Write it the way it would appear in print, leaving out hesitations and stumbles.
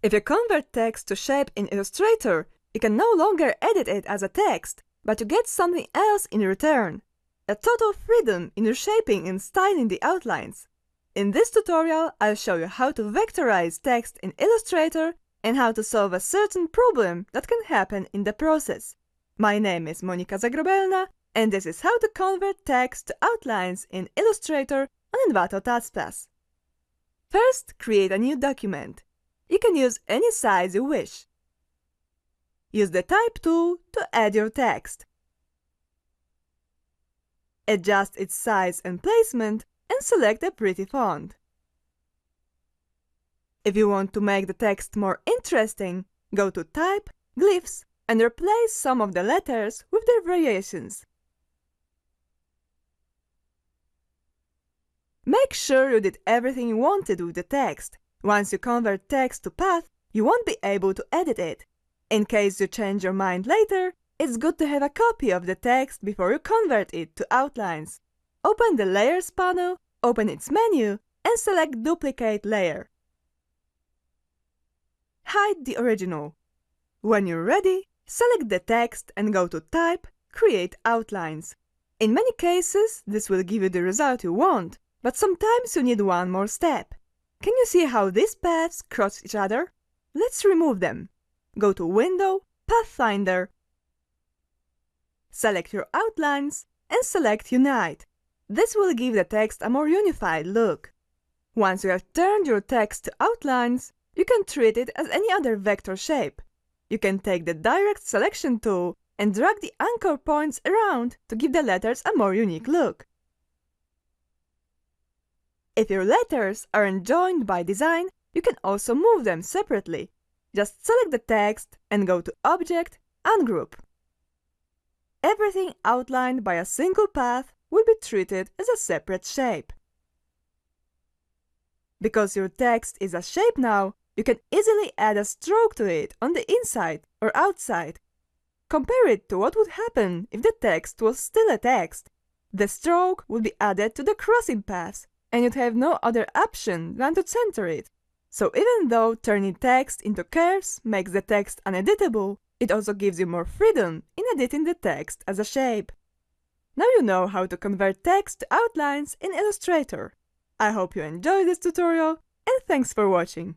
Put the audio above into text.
If you convert text to shape in Illustrator, you can no longer edit it as a text, but you get something else in return. A total freedom in reshaping and styling the outlines. In this tutorial, I'll show you how to vectorize text in Illustrator and how to solve a certain problem that can happen in the process. My name is Monika Zagrobelna, and this is how to convert text to outlines in Illustrator on Envato Tuts. First, create a new document. You can use any size you wish. Use the Type tool to add your text. Adjust its size and placement and select a pretty font. If you want to make the text more interesting, go to Type, Glyphs, and replace some of the letters with their variations. Make sure you did everything you wanted with the text. Once you convert text to path, you won't be able to edit it. In case you change your mind later, it's good to have a copy of the text before you convert it to outlines. Open the Layers panel, open its menu, and select Duplicate Layer. Hide the original. When you're ready, select the text and go to Type, Create Outlines. In many cases, this will give you the result you want, but sometimes you need one more step. Can you see how these paths cross each other? Let's remove them. Go to Window, Pathfinder, select your outlines, and select Unite. This will give the text a more unified look. Once you have turned your text to outlines, you can treat it as any other vector shape. You can take the Direct Selection tool and drag the anchor points around to give the letters a more unique look. If your letters aren't joined by design, you can also move them separately. Just select the text and go to Object, Ungroup. Everything outlined by a single path will be treated as a separate shape. Because your text is a shape now, you can easily add a stroke to it on the inside or outside. Compare it to what would happen if the text was still a text. The stroke would be added to the crossing paths, and you'd have no other option than to center it. So even though turning text into curves makes the text uneditable, it also gives you more freedom in editing the text as a shape. Now you know how to convert text to outlines in Illustrator. I hope you enjoyed this tutorial, and thanks for watching.